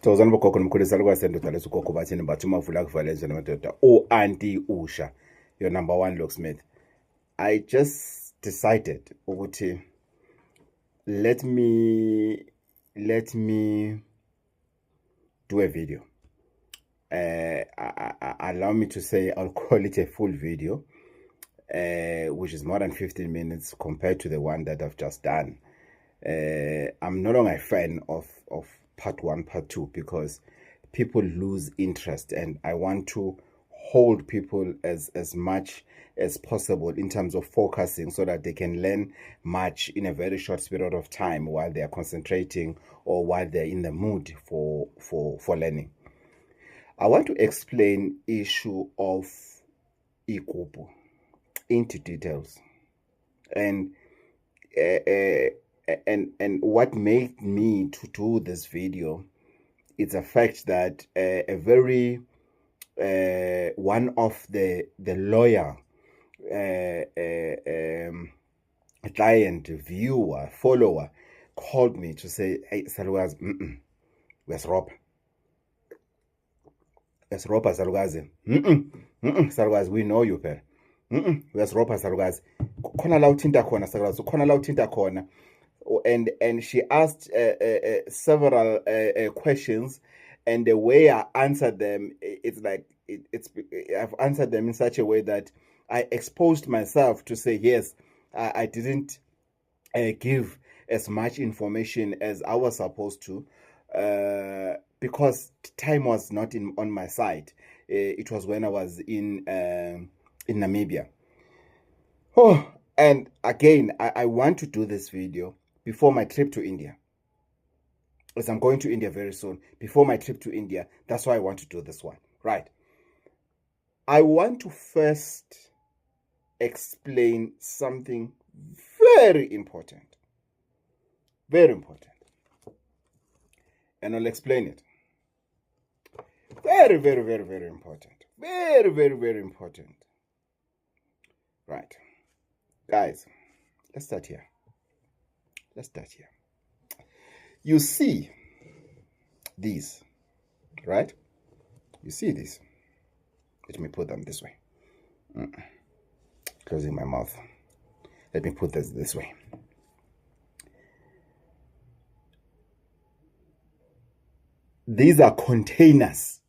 Sithokozani bogogo nomkhulisa likwasendoda lesugogo bathini bathi umavula kuvalenzwe namadoda u-anti Usha, your number one locksmith. I just decided ukuthi let me do a video. Allow me to say I'll call it a full video, which is more than 15 minutes compared to the one that I've just done. I'm no longer a fan of part one, part two, because people lose interest, and I want to hold people as much as possible in terms of focusing so that they can learn much in a very short period of time while they are concentrating or while they're in the mood for learning. I want to explain issue of igubu into details, and what made me to do this video is the fact that a very one of the lawyer client, viewer, follower called me to say, hey Salukazi, where's Rob? Where's Rob, Salukazi? Salukazi, we know you, pal. Where's Rob, Salukazi? Khona la uthinta khona, Salukazi, khona la uthinta khona. And she asked several questions, and the way I answered them, it's like I've answered them in such a way that I exposed myself to say, yes, I didn't give as much information as I was supposed to, because time was not on my side. It was when I was in Namibia. Oh, and again, I want to do this video before my trip to India, as I'm going to India very soon. Before my trip to India, that's why I want to do this one. Right. I want to first explain something very important. Very important. And I'll explain it. Very, very, very, very important. Very, very, very important. Right. Guys, let's start here. Let's start here. You see these, right? You see these. Let me put them this way. Closing my mouth. Let me put this way. These are containers.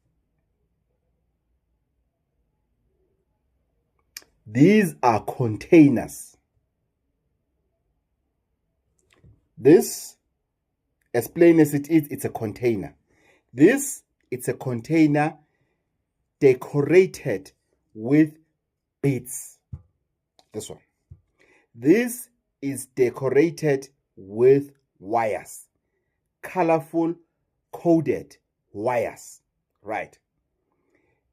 These are containers. This, as plain as it is, it's a container. This, it's a container decorated with beads. This one. This is decorated with wires. Colorful, coded wires. Right.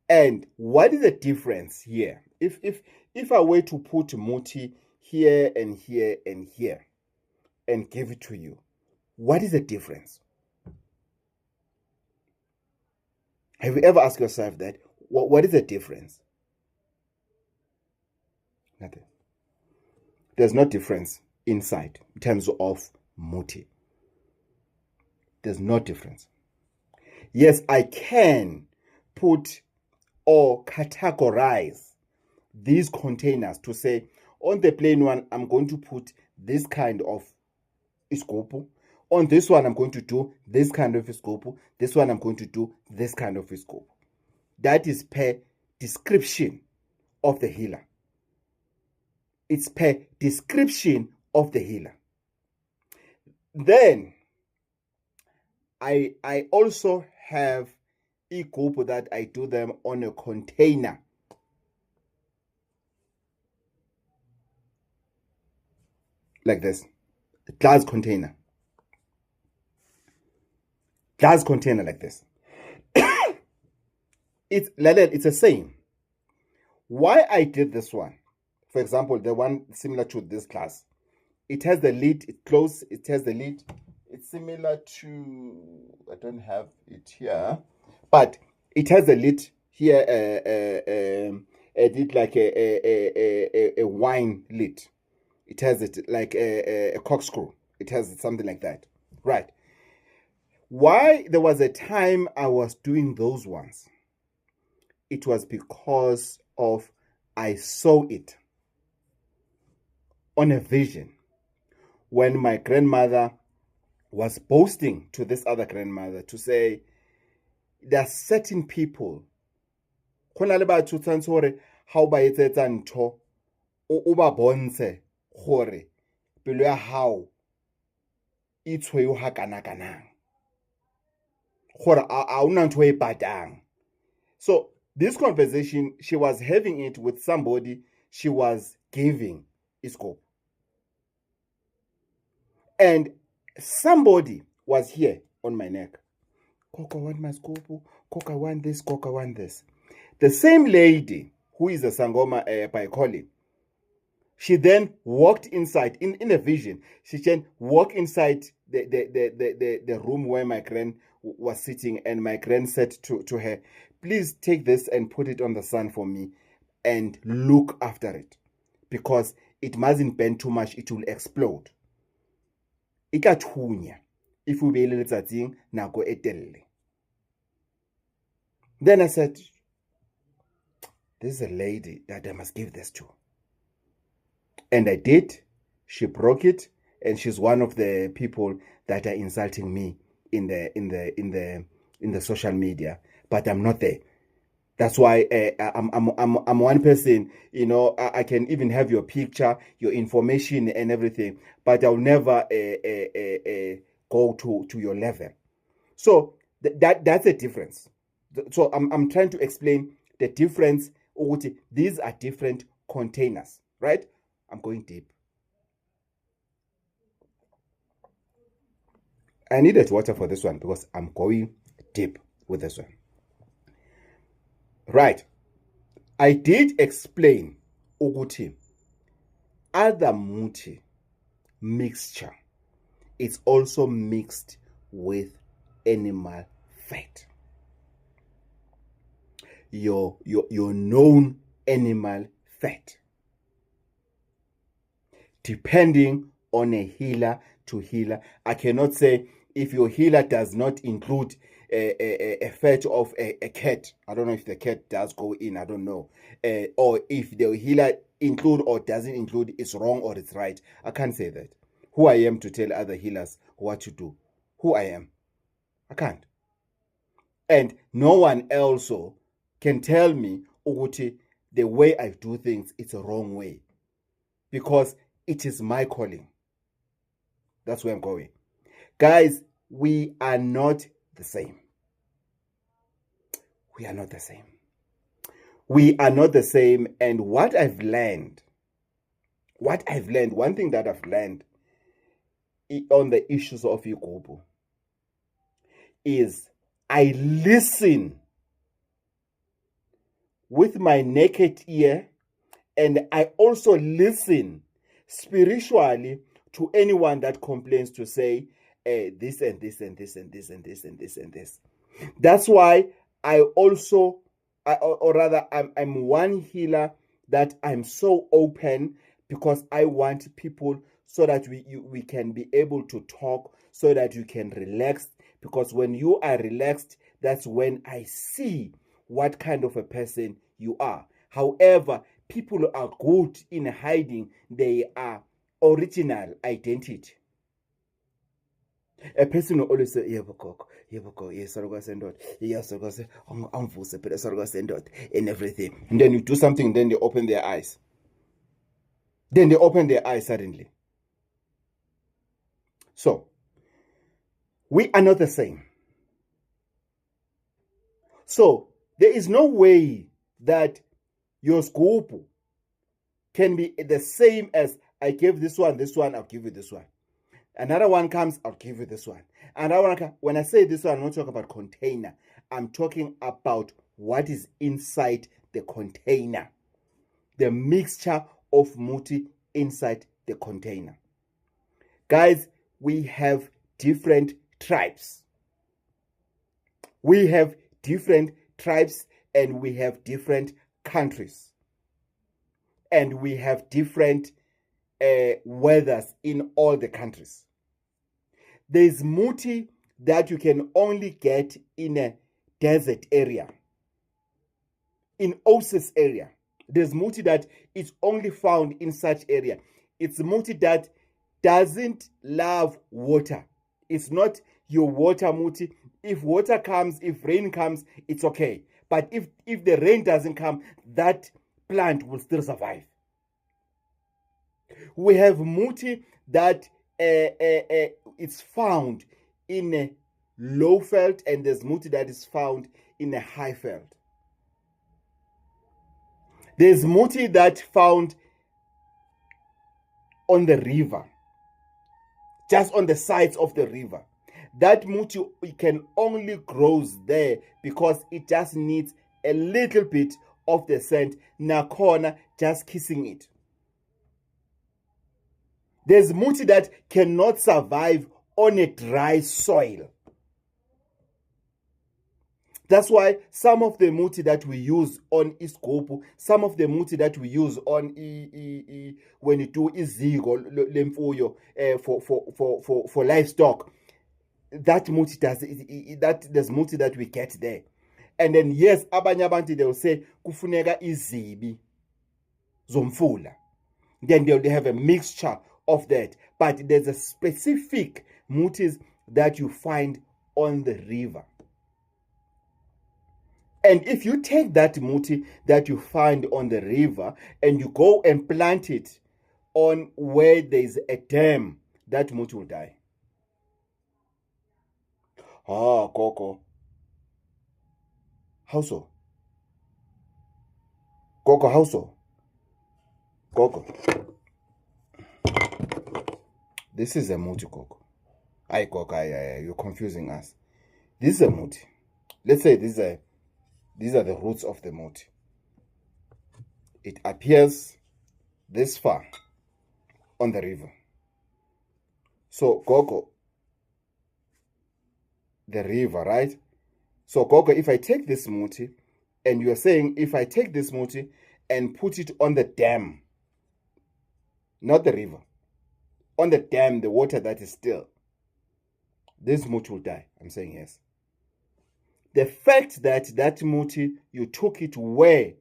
And what is the difference here? If I were to put Muti here and here and here and give it to you, what is the difference? Have you ever asked yourself that? What is the difference? Nothing. There's no difference inside in terms of Muti. There's no difference. Yes, I can put or categorize these containers to say, on the plain one, I'm going to put this kind of iskopu. On this one, I'm going to do this kind of iskopu. This one, I'm going to do this kind of iskopu. That is per description of the healer. It's per description of the healer. Then, I also have igubu that I do them on a container. Like this. Glass container. Glass container like this. It's the same. Why I did this one, for example, the one similar to this glass, it has the lid, it closed, it has the lid. It's similar to, I don't have it here, but it has a lid here, a lid like a wine lid. It has it like a corkscrew. It has something like that. Right. Why there was a time I was doing those ones, it was because of I saw it on a vision when my grandmother was boasting to this other grandmother to say, there are certain people, go na le batho tshwantse gore ha o ba etsetsa ntho o ba bontshe gore pelo ya hao e tshweu ha kana kanang gore a una ntho e patang. So this conversation, she was having it with somebody she was giving iskope, and somebody was here on my neck. Coca want my scope, Coca want this, Coca want this. The same lady who is a Sangoma by Colin, she then walked inside in a vision. She then walked inside the room where my grand was sitting, and my grand said to her, please take this and put it on the sun for me and look after it, because it mustn't bend too much, it will explode. Ikathunya if we be letsatsing nako etelle. Then I said, this is a lady that I must give this to. And I did. She broke it, and she's one of the people that are insulting me in the social media. But I'm not there. That's why I'm one person. You know, I can even have your picture, your information, and everything, but I'll never go to your level. So that's a difference. So I'm trying to explain the difference. These are different containers, right? I'm going deep. I needed water for this one because I'm going deep with this one. Right. I did explain ukuthi other muti mixture is also mixed with animal fat. Your known animal fat, depending on a healer to healer. I cannot say if your healer does not include a fat of a cat. I don't know if the cat does go in, I don't know. Or if the healer include or doesn't include, it's wrong or it's right. I can't say that. Who I am to tell other healers what to do? Who I am? I can't. And no one also can tell me ukuthi the way I do things, it's a wrong way, because it is my calling. That's where I'm going. Guys, we are not the same. We are not the same. We are not the same. And what I've learned, one thing that I've learned on the issues of Igubu is I listen with my naked ear, and I also listen spiritually to anyone that complains to say this and this and this and this and this and this and this. That's why I also, or rather, I'm one healer that I'm so open, because I want people so that we can be able to talk, so that you can relax. Because when you are relaxed, that's when I see what kind of a person you are. However, people are good in hiding their original identity. A person will always say, yes, and everything. And then you do something, then they open their eyes. Then they open their eyes suddenly. So, we are not the same. So, there is no way that your scope can be the same as I gave this one, I'll give you this one. Another one comes, I'll give you this one. Another one comes. When I say this one, I'm not talking about container. I'm talking about what is inside the container. The mixture of muti inside the container. Guys, we have different tribes. We have different tribes, and we have different countries. And we have different weathers in all the countries. There's muti that you can only get in a desert area, in oasis area. There's muti that is only found in such area. It's muti that doesn't love water. It's not your water muti. If water comes, if rain comes, it's okay. But if the rain doesn't come, that plant will still survive. We have muti that it's found in a low veld, and there's muti that is found in a high veld. There's muti that found on the river, just on the sides of the river. That muti can only grows there because it just needs a little bit of the scent, nakhona just kissing it. There's muti that cannot survive on a dry soil. That's why some of the muti that we use on iskopu, some of the muti that we use on when you do iziko lemfuyo for livestock, that muti there's muti that we get there. And then yes, abanye abantu they will say kufuneka izibi zomfula. Then they have a mixture of that, but there's a specific mutis that you find on the river. And if you take that muti that you find on the river and you go and plant it on where there's a dam, that muti will die. Ah, Coco. How so? Coco, how so? Coco. This is a muti, Coco. Aye, Coco, you're confusing us. This is a muti. Let's say these are the roots of the muti. It appears this far on the river. So, Coco, the river, right? So, Coco, if I take this muti, and you're saying if I take this muti and put it on the dam, not the river, on the dam, the water that is still, this muti will die. I'm saying yes. The fact that muti, you took it where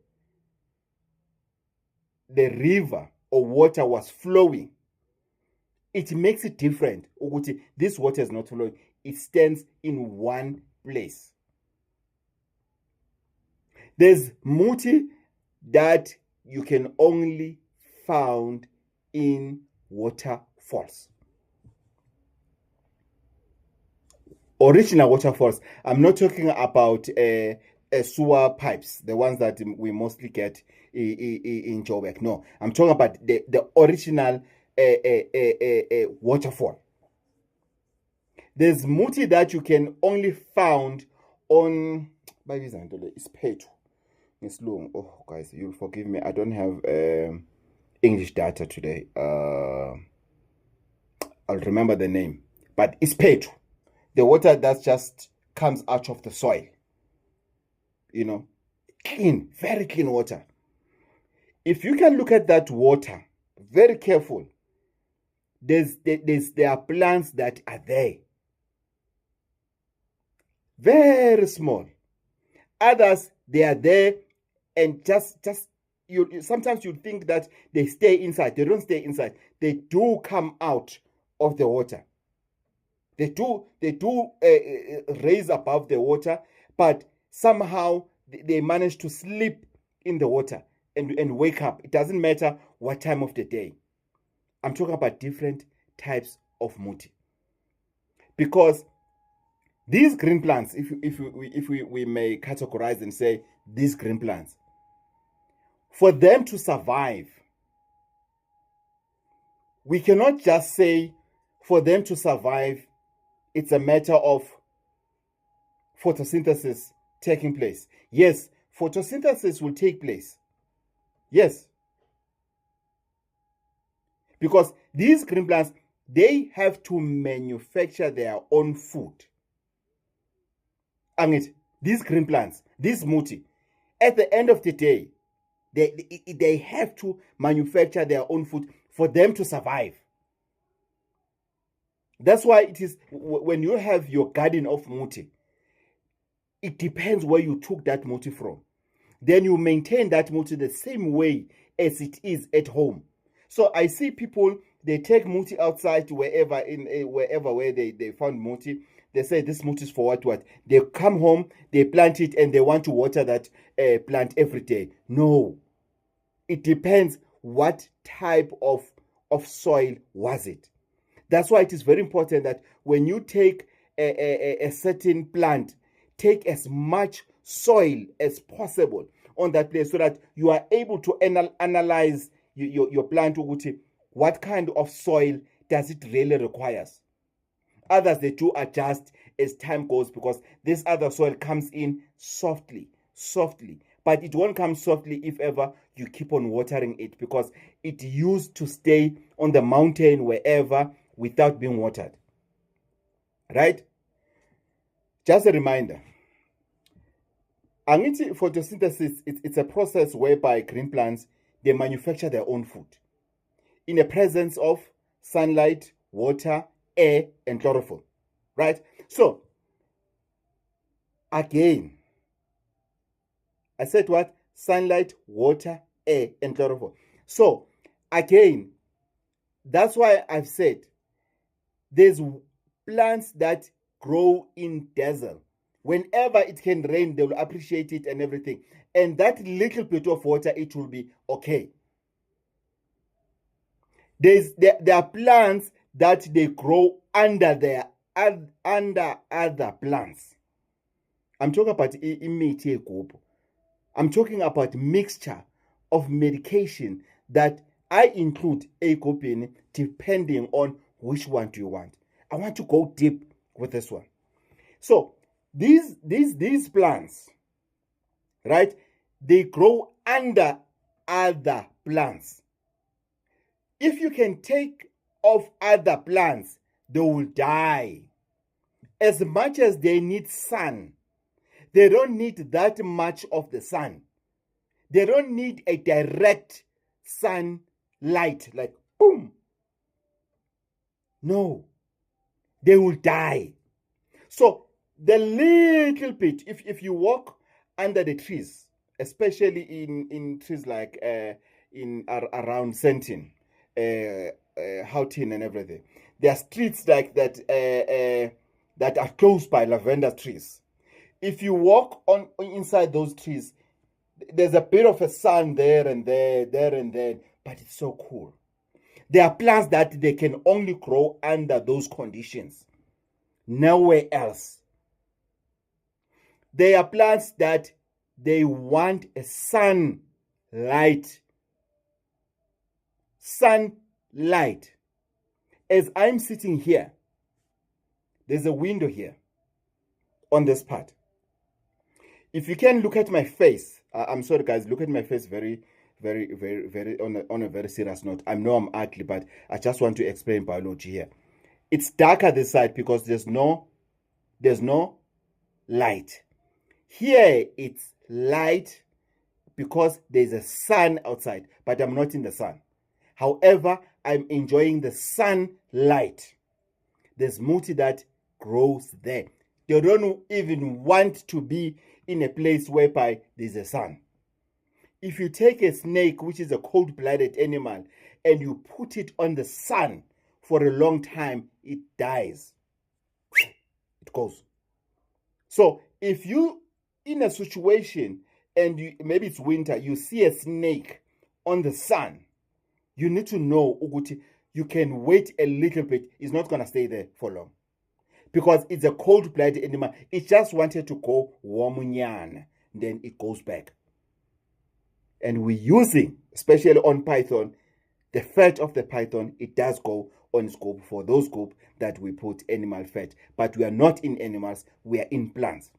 the river or water was flowing, it makes it different. This water is not flowing. It stands in one place. There's muti that you can only found in waterfalls. Original waterfalls. I'm not talking about sewer pipes, the ones that we mostly get in Joburg. No, I'm talking about the original waterfall. There's muti that you can only found on it's Pethu. Oh guys, you'll forgive me. I don't have English data today. I'll remember the name, but it's Pethu. The water that just comes out of the soil. You know, clean, very clean water. If you can look at that water, very careful, there are plants that are there. Very small. Others, they are there and just sometimes you think that they stay inside. They don't stay inside. They do come out of the water. They do raise above the water, but somehow they manage to sleep in the water and wake up. It doesn't matter what time of the day. I'm talking about different types of muti. Because these green plants, if we may categorize and say these green plants, for them to survive, we cannot just say for them to survive, it's a matter of photosynthesis taking place. Yes, photosynthesis will take place. Yes. Because these green plants, they have to manufacture their own food. I mean, these green plants, these muti, at the end of the day, they have to manufacture their own food for them to survive. That's why it is when you have your garden of muti, it depends where you took that muti from. Then you maintain that muti the same way as it is at home. So I see people, they take muti outside wherever where they found muti. They say this muti is for what? They come home, they plant it, and they want to water that plant every day. No, it depends what type of soil was it. That's why it is very important that when you take a certain plant, take as much soil as possible on that place so that you are able to analyze your plant. What kind of soil does it really requires? Others, they do adjust as time goes because this other soil comes in softly, but it won't come softly if ever you keep on watering it, because it used to stay on the mountain wherever without being watered. Right? Just a reminder. Angithi photosynthesis, it's a process whereby green plants, they manufacture their own food in the presence of sunlight, water, air, and chlorophyll. Right? So, again, I said what? Sunlight, water, air, and chlorophyll. So, again, that's why I've said there's plants that grow in desert. Whenever it can rain, they will appreciate it and everything. And that little bit of water, it will be okay. There are plants that they grow under other plants. I'm talking about imithi egubhu. I'm talking about mixture of medication that I include egubhini depending on which one do you want. I want to go deep with this one. So these plants, right? They grow under other plants. If you can take off other plants, they will die. As much as they need sun, they don't need that much of the sun. They don't need a direct sunlight, like boom. No, they will die. So the little bit, if you walk under the trees, especially in trees like around Sentin, Houghton and everything, there are streets like that that are close by lavender trees. If you walk on inside those trees, there's a bit of a sun there and there, but it's so cool. There are plants that they can only grow under those conditions, nowhere else. There are plants that they want a sunlight. Sunlight. As I'm sitting here, there's a window here on this part. If you can look at my face, I'm sorry guys, look at my face very on a very serious note. I know I'm ugly, but I just want to explain biology here. It's darker this side because there's no light. Here it's light because there's a sun outside, but I'm not in the sun. However, I'm enjoying the sunlight. There's muti that grows there. They don't even want to be in a place whereby there's a sun. If you take a snake, which is a cold-blooded animal, and you put it on the sun for a long time, it dies. It goes. So if you in a situation and maybe it's winter, you see a snake on the sun, you need to know ukuthi you can wait a little bit. It's not going to stay there for long because it's a cold-blooded animal. It just wanted to go warmunyana, then it goes back. And we're using, especially on python, the fat of the python, it does go on scope for those group that we put animal fat. But we are not in animals, we are in plants.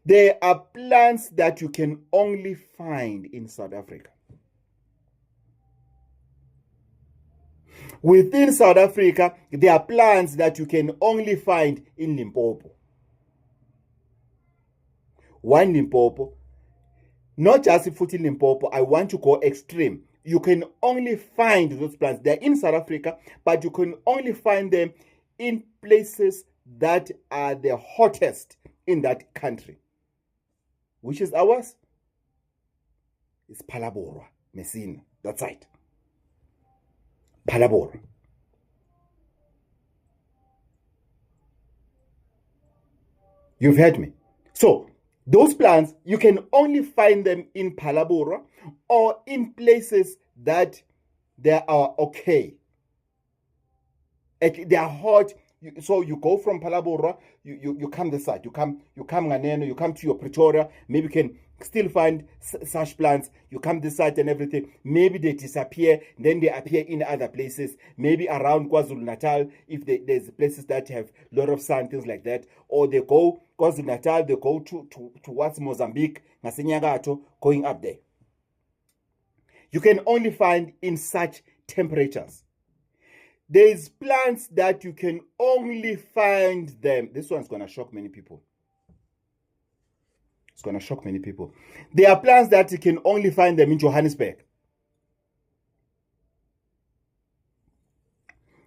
There are plants that you can only find in South Africa. Within South Africa, there are plants that you can only find in Limpopo. One Limpopo. Not just in Limpopo, I want to go extreme. you can only find those plants. They're in South Africa, but you can only find them in places that are the hottest in that country. Which is ours? It's Phalaborwa, Messina. That's right. Phalaborwa. You've heard me. So, those plants, you can only find them in Phalaborwa or in places that they are okay. They are hot. So you go from Phalaborwa, you come this side. You come Nganeno, you come to your Pretoria. Maybe you can still find such plants. You come this side and everything. Maybe they disappear, then they appear in other places. Maybe around KwaZulu-Natal, if there's places that have a lot of sun, things like that. Or they go KwaZulu-Natal, they go towards Mozambique, Ngasenyagato, going up there. You can only find in such temperatures. There's plants that you can only find them. This one's going to shock many people. It's going to shock many people. There are plants that you can only find them in Johannesburg.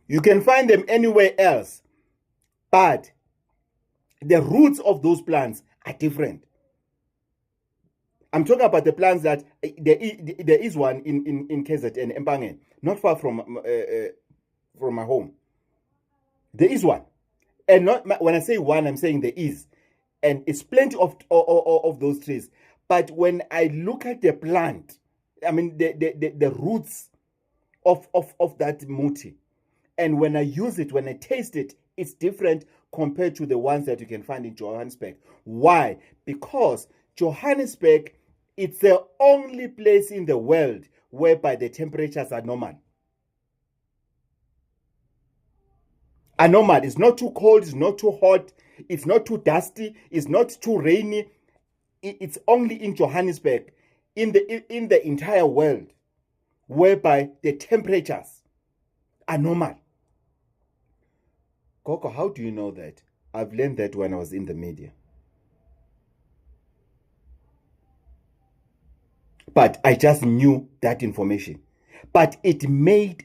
You can find them anywhere else. But the roots of those plants are different. I'm talking about the plants that there is one in KZN, Mpangen, not far from my home. There is one. And not when I say one, I'm saying there is. And it's plenty of those trees. But when I look at the plant, I mean the roots of that muti, and when I use it, when I taste it, it's different compared to the ones that you can find in Johannesburg. Why? Because Johannesburg, it's the only place in the world whereby the temperatures are normal. Are normal. It's not too cold, it's not too hot, it's not too dusty, it's not too rainy. It's only in Johannesburg, in the entire world, whereby the temperatures are normal. Coco, how do you know that? I've learned that when I was in the media. But I just knew that information. But it made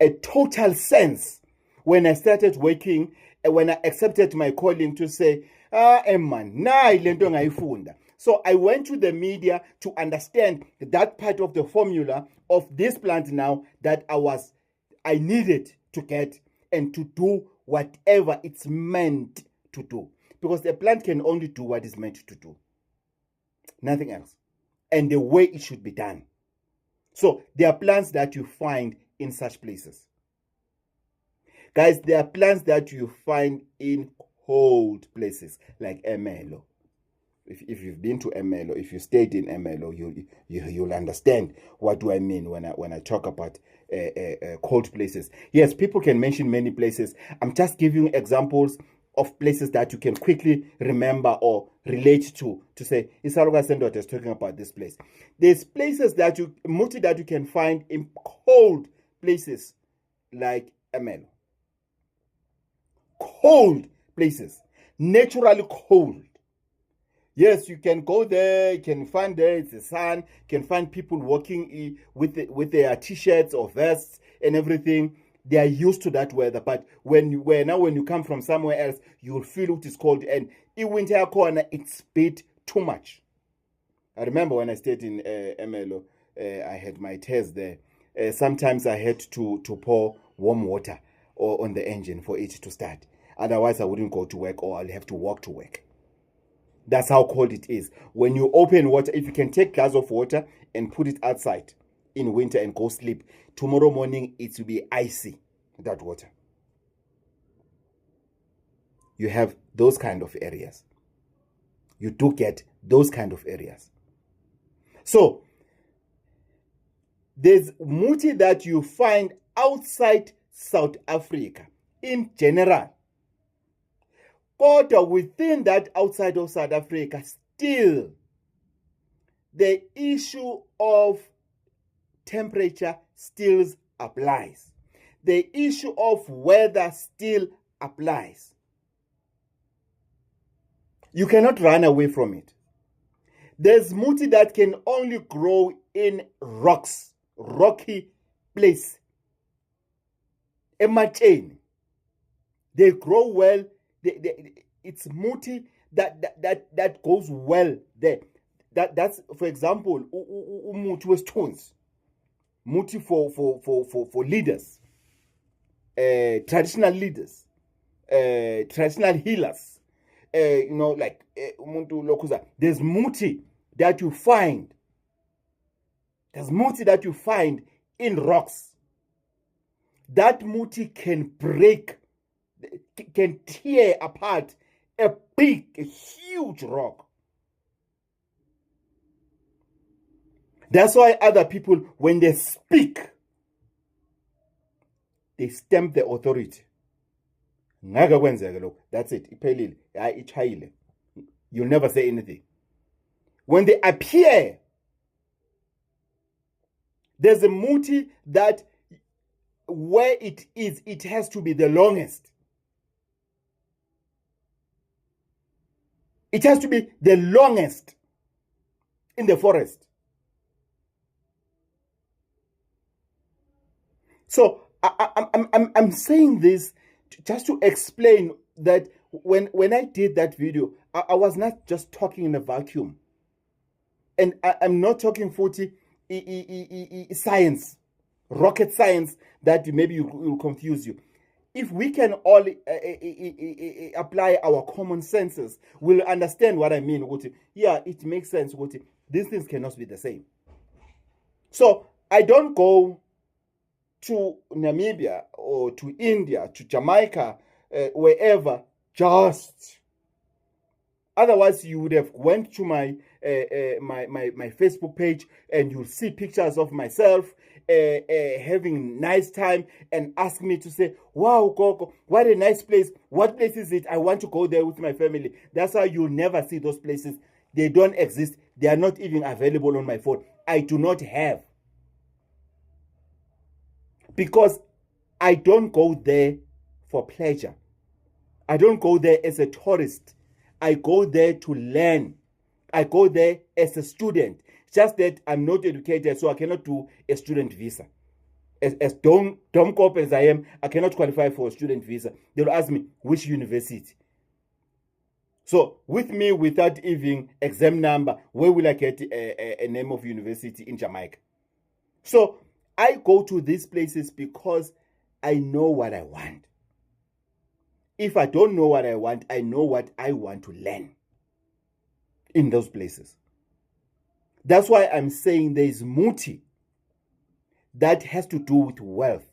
a total sense when I started working, when I accepted my calling to say, man, lento ngayifunda. So I went to the media to understand that part of the formula of this plant now that I needed to get and to do whatever it's meant to do. Because the plant can only do what it's meant to do. Nothing else. And the way it should be done. So there are plants that you find in such places. Guys, there are plants that you find in cold places like Emelo. If you've been to Emelo, if you stayed in Emelo, you'll understand what do I mean when I talk about cold places. Yes, people can mention many places. I'm just giving you examples of places that you can quickly remember or relate to say, Isaluka Sendot is talking about this place. There's places that you can find in cold places like Emelo. Cold places, naturally cold. Yes, you can go there, you can find there, it's the sun, you can find people walking with their t-shirts or vests and everything. They are used to that weather, but when you come from somewhere else, you'll feel it is cold, and in winter corner, it's a bit too much. I remember when I stayed in Emelo, I had my test there. Sometimes I had to pour warm water or on the engine for it to start. Otherwise, I wouldn't go to work, or I'll have to walk to work. That's how cold it is. When you open water, if you can take a glass of water and put it outside in winter and go sleep, tomorrow morning it will be icy, that water. You have those kind of areas. You do get those kind of areas. So, there's muti that you find outside South Africa in general. But within that, outside of South Africa, still the issue of temperature still applies. The issue of weather still applies. You cannot run away from it. There's muti that can only grow in rocky place. Ematsheni. They grow well. It's muti that goes well there. That's, for example, umuti wesithunzi. Muti for leaders, traditional leaders, traditional healers. Like umuntu lokuza. There's muti that you find. There's muti that you find in rocks. That muti can break, can tear apart a huge rock. That's why other people, when they speak, they stamp the authority. That's it. You'll never say anything. When they appear, there's a muti that where it is, it has to be the longest. It has to be the longest in the forest. So I'm saying this just to explain that when I did that video, I was not just talking in a vacuum. And I'm not talking 40 science, rocket science that maybe will confuse you. If we can all apply our common senses, we'll understand what I mean. Yeah, it makes sense. These things cannot be the same. So I don't go to Namibia or to India, to Jamaica, wherever, just. Otherwise, you would have went to my Facebook page and you'll see pictures of myself having nice time and ask me to say, wow, Gogo, what a nice place. What place is it? I want to go there with my family. That's why you'll never see those places. They don't exist. They are not even available on my phone. I do not have. Because I don't go there for pleasure. I don't go there as a tourist. I go there to learn. I go there as a student. Just that I'm not educated, so I cannot do a student visa. As dumb cop as I am, I cannot qualify for a student visa. They'll ask me, which university? So, with me, without even exam number, where will I get a name of university in Jamaica? So, I go to these places because I know what I want. If I don't know what I want, I know what I want to learn in those places. That's why I'm saying there is muti that has to do with wealth,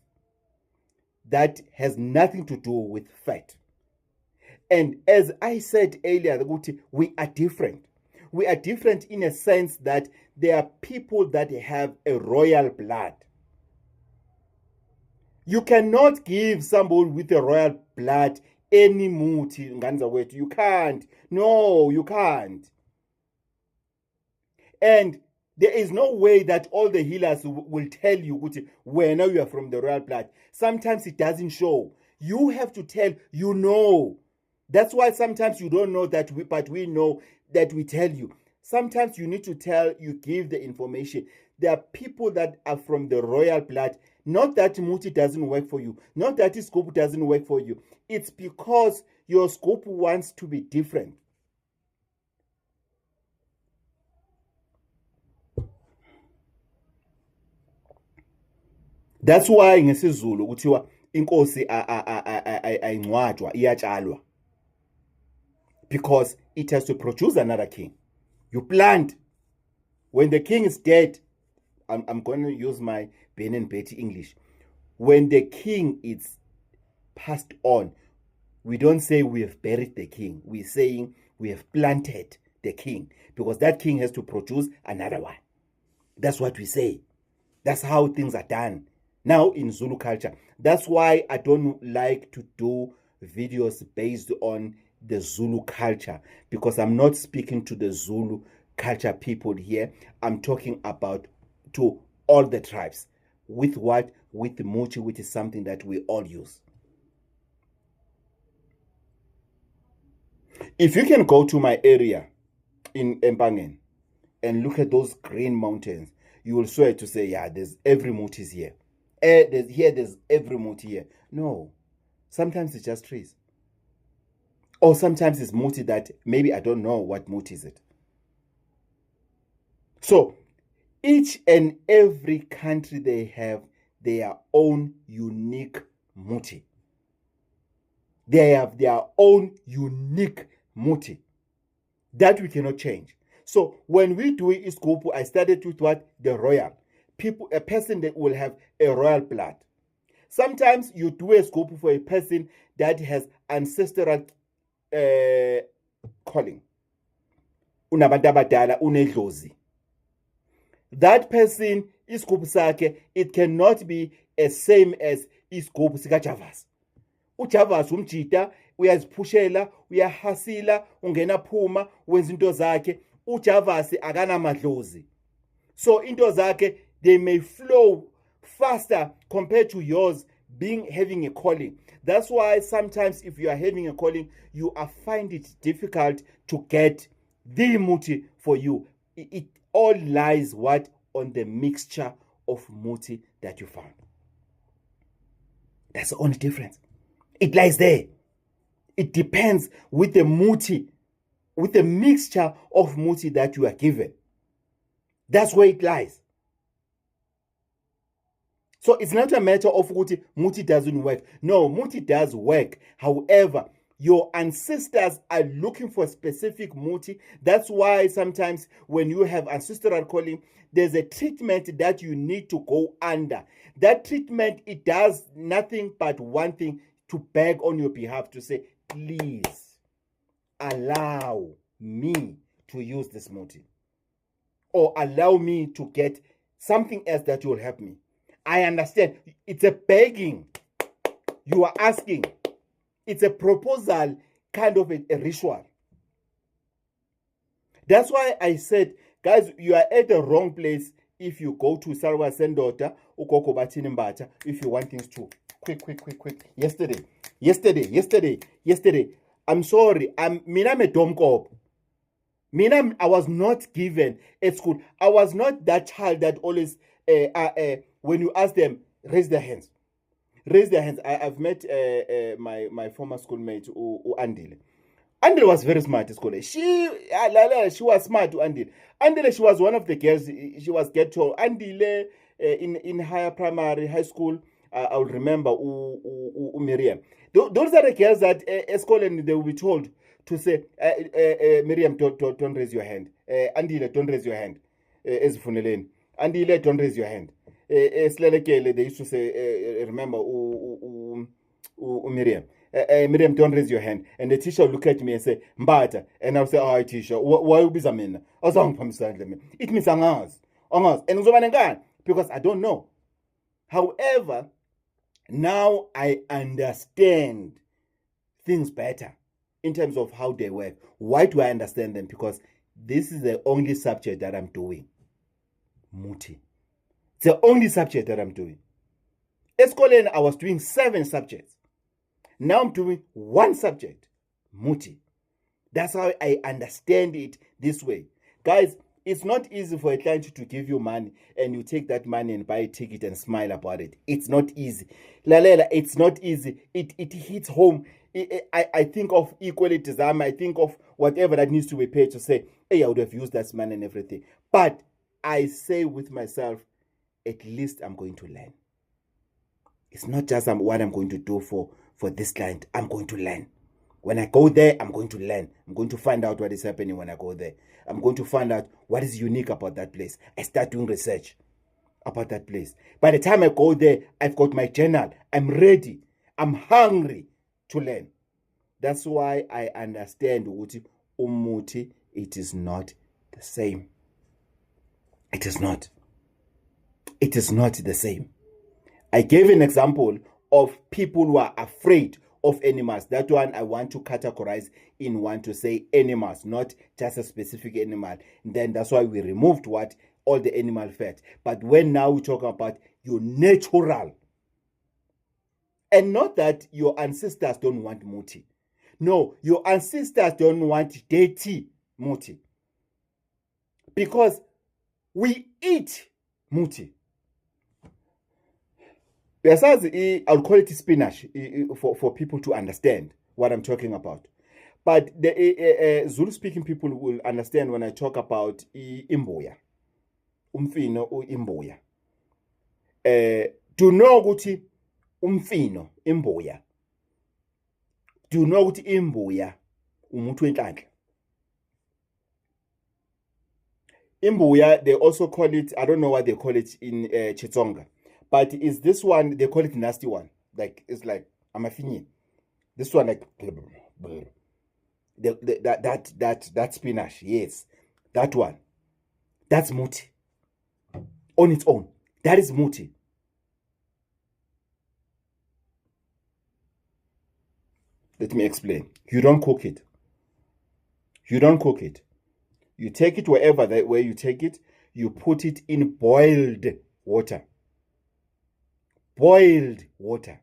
that has nothing to do with fat. And as I said earlier, we are different. We are different in a sense that there are people that have a royal blood. You cannot give somebody with a royal blood any muti. You can't. No, you can't. And there is no way that all the healers will tell you when you are from the royal blood. Sometimes it doesn't show. You have to tell, you know. That's why sometimes you don't know that, but we know that we tell you. Sometimes you need to tell, you give the information. There are people that are from the royal blood. Not that muti doesn't work for you. Not that scope doesn't work for you. It's because your scope wants to be different. That's why ngesizulu kuthiwa inkosi ayingcwatshwa iyatshalwa. Because it has to produce another king. You plant. When the king is dead, I'm going to use my Ben and Betty English. When the king is passed on, we don't say we have buried the king. We're saying we have planted the king. Because that king has to produce another one. That's what we say. That's how things are done now in Zulu culture. That's why I don't like to do videos based on the Zulu culture, because I'm not speaking to the Zulu culture people here. I'm talking about to all the tribes. With what? With the muti, which is something that we all use. If you can go to my area in Mpangen, and look at those green mountains, you will swear to say, yeah, there's every muti is here. There's every muti here. No. Sometimes it's just trees. Or sometimes it's muti that maybe I don't know what muti is it. So each and every country, they have their own unique muti. They have their own unique muti that we cannot change. So when we do isigubhu, I started with what? The royal. A person that will have a royal blood. Sometimes you do a isigubhu for a person that has ancestral calling. Unabantu abadala, unedlozi. That person, isigubhu sakhe, it cannot be as same as isigubhu sikaJavas. uJavas umjita uyaziphushela, uyahasila, ungena phuma, wenza into zakhe. uJavas akanamadlozi. So into zakhe, they may flow faster compared to yours having a calling. That's why sometimes if you are having a calling, you find it difficult to get the muti for you. It all lies what? On the mixture of muti that you found. That's the only difference. It lies there. It depends with the muti, with the mixture of muti that you are given. That's where it lies. So it's not a matter of muti doesn't work. No, muti does work. However, your ancestors are looking for specific muti. That's why sometimes when you have ancestral calling, there's a treatment that you need to go under. That treatment, it does nothing but one thing: to beg on your behalf, to say, please allow me to use this muti, or allow me to get something else that will help me. I understand. It's a begging. You are asking. It's a proposal, kind of a ritual. That's why I said, guys, you are at the wrong place if you go to Sarwa Sendota, Ukoko Batini Mbata, if you want things to quick. Yesterday. I'm sorry. Mina me domkop. Mina, I was not given at school. I was not that child that always, when you ask them, raise their hands. Raise their hands. I've met my former schoolmate, Andile. Andile was very smart at school. She was smart, Andile. Andile, she was one of the girls. She was ghetto. Andile, in high school, I will remember Miriam. Those are the girls that at school, and they will be told to say, Miriam, don't raise your hand. Andile, don't raise your hand. Ezfuneleni. Andile, don't raise your hand. They used to say, remember, Miriam. Miriam, don't raise your hand. And the teacher will look at me and say, Mbata. And I'll say, oh, teacher, why you be zamina? It means angas. And because I don't know. However, now I understand things better in terms of how they work. Why do I understand them? Because this is the only subject that I'm doing. Muti. It's the only subject that I'm doing. Eskoleni, I was doing 7 subjects. Now I'm doing 1 subject. Muti. That's how I understand it this way. Guys, it's not easy for a client to give you money and you take that money and buy a ticket and smile about it. It's not easy. Lalela, it's not easy. It hits home. I think of equally design. I think of whatever that needs to be paid to say, hey, I would have used that money and everything. But I say with myself, at least I'm going to learn. It's not just what I'm going to do for this client. I'm going to learn. When I go there, I'm going to learn. I'm going to find out what is happening when I go there. I'm going to find out what is unique about that place. I start doing research about that place. By the time I go there, I've got my journal. I'm ready. I'm hungry to learn. That's why I understand umuti, it is not the same. It is not. It is not the same. I gave an example of people who are afraid of animals. That one I want to categorize in one to say animals, not just a specific animal. And then that's why we removed all the animal fat. But when now we talk about your natural, and not that your ancestors don't want muti. No, your ancestors don't want dirty muti. because we eat muti. I'll call it spinach for people to understand what I'm talking about. But the Zulu-speaking people will understand when I talk about imbuya, umfino imbuya. Do know ukuthi umfino imbuya. Do know ukuthi imbuya umuntu wenhlanhla. Imbuya, they also call it, I don't know what they call it in Chitsonga, but is this one, they call it nasty one. Like, it's like, amafinyi. This one, like, that spinach, yes. That one. That's muti. On its own. That is muti. Let me explain. You don't cook it. You don't cook it. You take it where you take it, you put it in boiled water. Boiled water.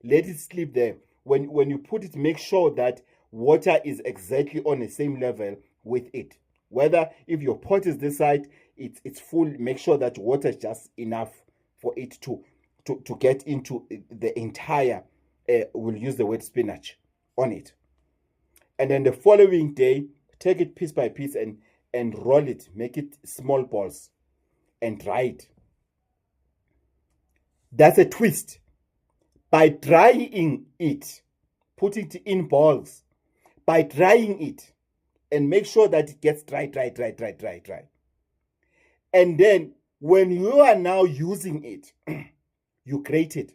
Let it sleep there. When you put it, make sure that water is exactly on the same level with it. Whether if your pot is this side, it's full, make sure that water is just enough for it to get into the entire, we'll use the word spinach on it. And then the following day, take it piece by piece and roll it, make it small balls and dry it. That's a twist. By drying it, put it in balls. By drying it, and make sure that it gets dry. And then when you are now using it, you grate it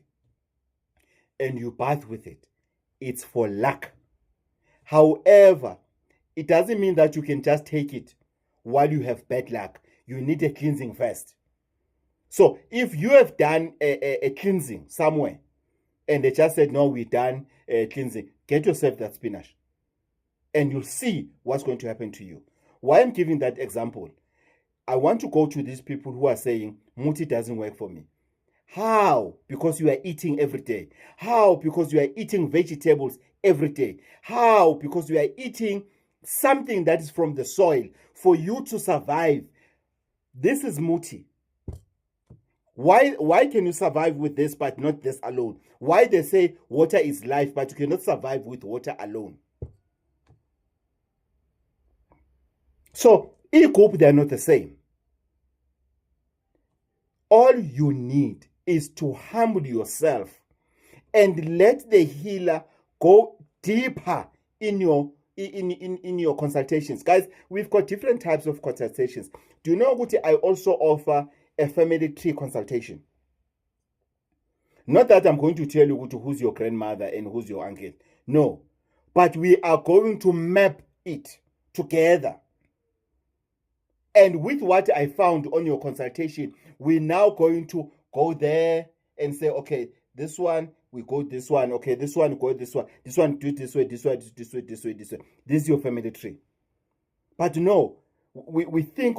and you bath with it. It's for luck. However, it doesn't mean that you can just take it while you have bad luck. You need a cleansing first. So if you have done a cleansing somewhere and they just said, no, we're done cleansing, get yourself that spinach and you'll see what's going to happen to you. Why I'm giving that example, I want to go to these people who are saying, muti doesn't work for me. How? Because you are eating every day. How? Because you are eating vegetables every day. How? Because you are eating something that is from the soil for you to survive. This is muti. Why can you survive with this but not this alone? Why they say water is life but you cannot survive with water alone? So, in group, they are not the same. All you need is to humble yourself and let the healer go deeper in your consultations. Guys, we've got different types of consultations. Do you know what I also offer? A family tree consultation. Not that I'm going to tell you who's your grandmother and who's your uncle. No. But we are going to map it together. And with what I found on your consultation, we're now going to go there and say, okay, this one, we go this one. Okay, this one, go this one. This one, do it this way, this way, this way, this way, this way. This is your family tree. But no, we think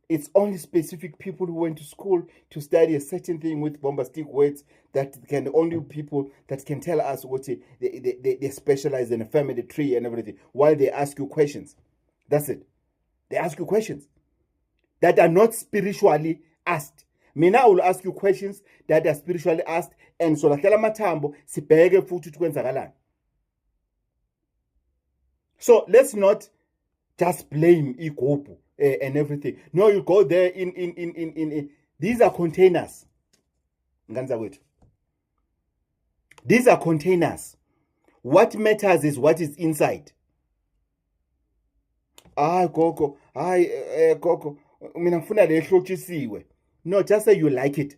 it's only specific people who went to school to study a certain thing with bombastic words that can only people that can tell us what they specialize in a family tree and everything. While they ask you questions. That's it. They ask you questions that are not spiritually asked. Mina will ask you questions that are spiritually asked and so lakela matambo sibheke futhi ukwenzakalani. So let's not just blame igroup and everything. No, you go there in these are containers. These are containers. What matters is what is inside. Gogo, Gogo, mina ngifuna le hlotsisiwe. No, just say you like it.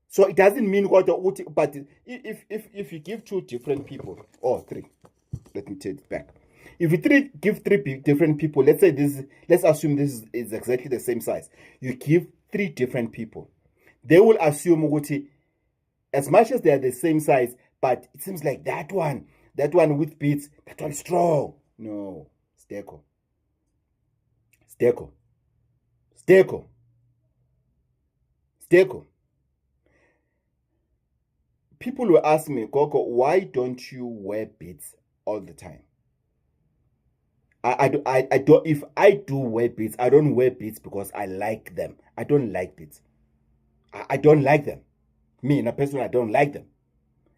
So it doesn't mean what, but if you give two different people, or three, let me take it back. If you give three different people, let's assume this is exactly the same size. You give three different people. They will assume as much as they are the same size, but it seems like that one with beads, that one strong. No, Steko. People will ask me, Gogo, why don't you wear beads all the time? I don't, if I do wear beads, I don't wear beads because I like them. I don't like beads. I don't like them. Me, in a person, I don't like them.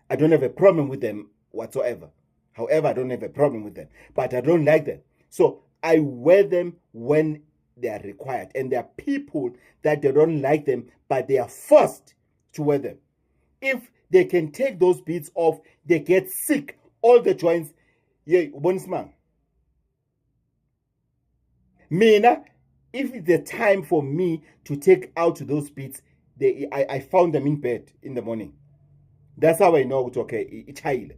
I don't have a problem with them whatsoever. However, I don't have a problem with them, but I don't like them. So I wear them when they are required. And there are people that they don't like them, but they are forced to wear them. If they can take those beads off, they get sick. All the joints, yeah, bonisman. Mina, if it's the time for me to take out those beads, I found them in bed in the morning. That's how I know it's okay, it's child.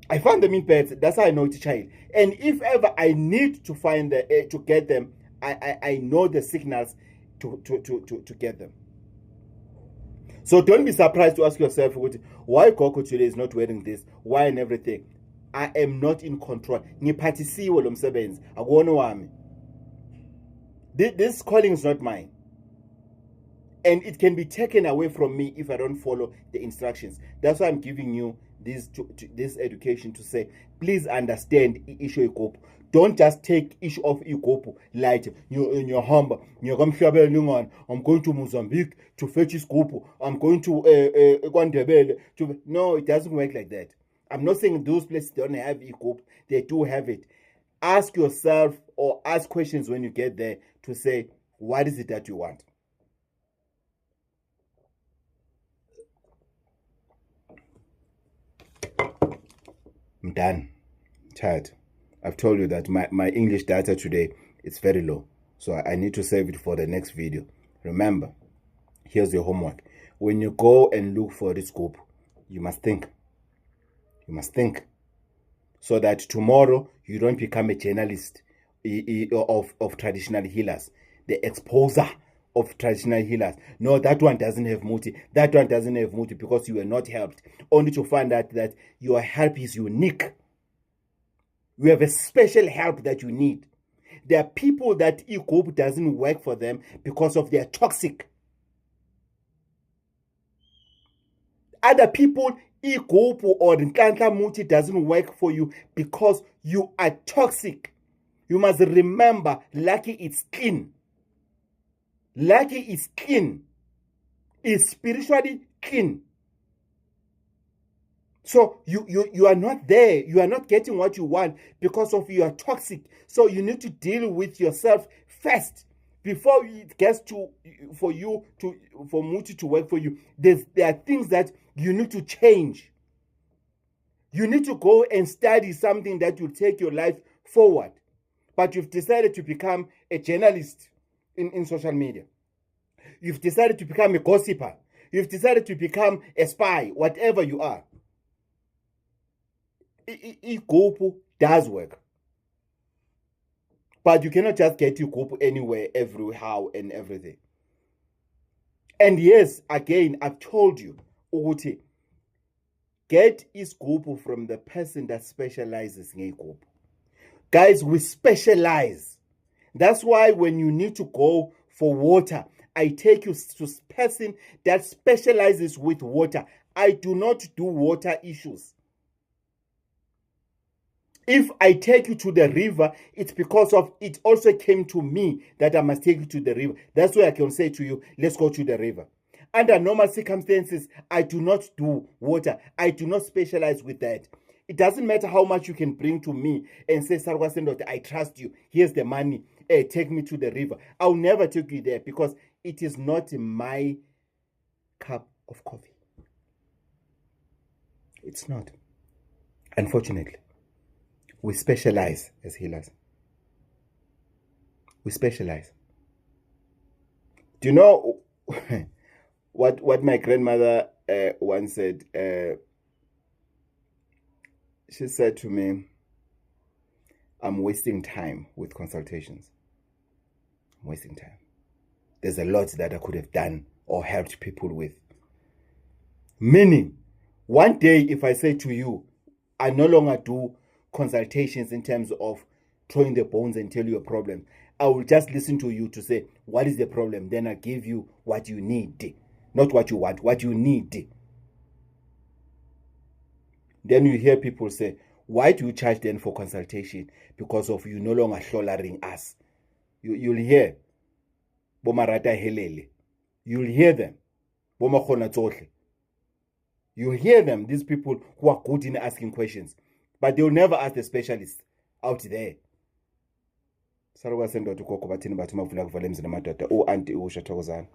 I found them in bed. That's how I know it's child. And if ever I need to find to get them, I know the signals to get them. So don't be surprised to ask yourself, why Coco today is not wearing this? Why and everything? I am not in control. This calling is not mine. And it can be taken away from me if I don't follow the instructions. That's why I'm giving you this education to say, please understand issue ikopu. Don't just take issue of ikopu like in your home. I'm going to Mozambique to fetch ikopu. I'm going to Kwandebele. No, it doesn't work like that. I'm not saying those places don't have ikopu. They do have it. Ask yourself or ask questions when you get there to say, what is it that you want? I'm done. Tired. I've told you that my English data today is very low. So I need to save it for the next video. Remember, here's your homework. When you go and look for this group, you must think. You must think. So that tomorrow you don't become a journalist of traditional healers. The exposer of traditional healers. No, that one doesn't have muti. That one doesn't have muti because you were not helped. Only to find out that your help is unique. You have a special help that you need. There are people that e-group doesn't work for them because of their toxic. Other people, e-group or Nkandla Muti doesn't work for you because you are toxic. You must remember, Lucky is clean. Lucky is clean. Is spiritually clean. So you are not there. You are not getting what you want because of you are toxic. So you need to deal with yourself first before it gets for Muti to work for you. There are things that you need to change. You need to go and study something that will take your life forward. But you've decided to become a journalist in social media. You've decided to become a gossiper. You've decided to become a spy, whatever you are. Ikopu does work. But you cannot just get Ikopu anywhere, everywhere, and everything. And yes, again, I've told you, Uguti, get Ikopu from the person that specializes in Ikopu. Guys, we specialize. That's why when you need to go for water, I take you to a person that specializes with water. I do not do water issues. If I take you to the river, it's because of it also came to me that I must take you to the river. That's why I can say to you, let's go to the river. Under normal circumstances, I do not do water. I do not specialize with that. It doesn't matter how much you can bring to me and say, Sarwa Sendot, I trust you. Here's the money. Hey, take me to the river. I'll never take you there because it is not my cup of coffee. It's not. Unfortunately. We specialize as healers. We specialize. Do you know what my grandmother once said? She said to me, I'm wasting time with consultations. I'm wasting time. There's a lot that I could have done or helped people with. Meaning, one day if I say to you, I no longer do consultations in terms of throwing the bones and tell you a problem, I will just listen to you to say, what is the problem? Then I give you what you need. Not what you want, what you need. Then you hear people say, Why do you charge then for consultation? Because of you no longer hlolaring us. You'll hear Bomarata Helele. You'll hear them. Bomakona Tsohle. You'll hear them, these people who are good in asking questions. But they'll never ask the specialists out there. Sarwa sendo tukoko bathini bathi mavula kuvala emzini amadoda anti usha thokozana.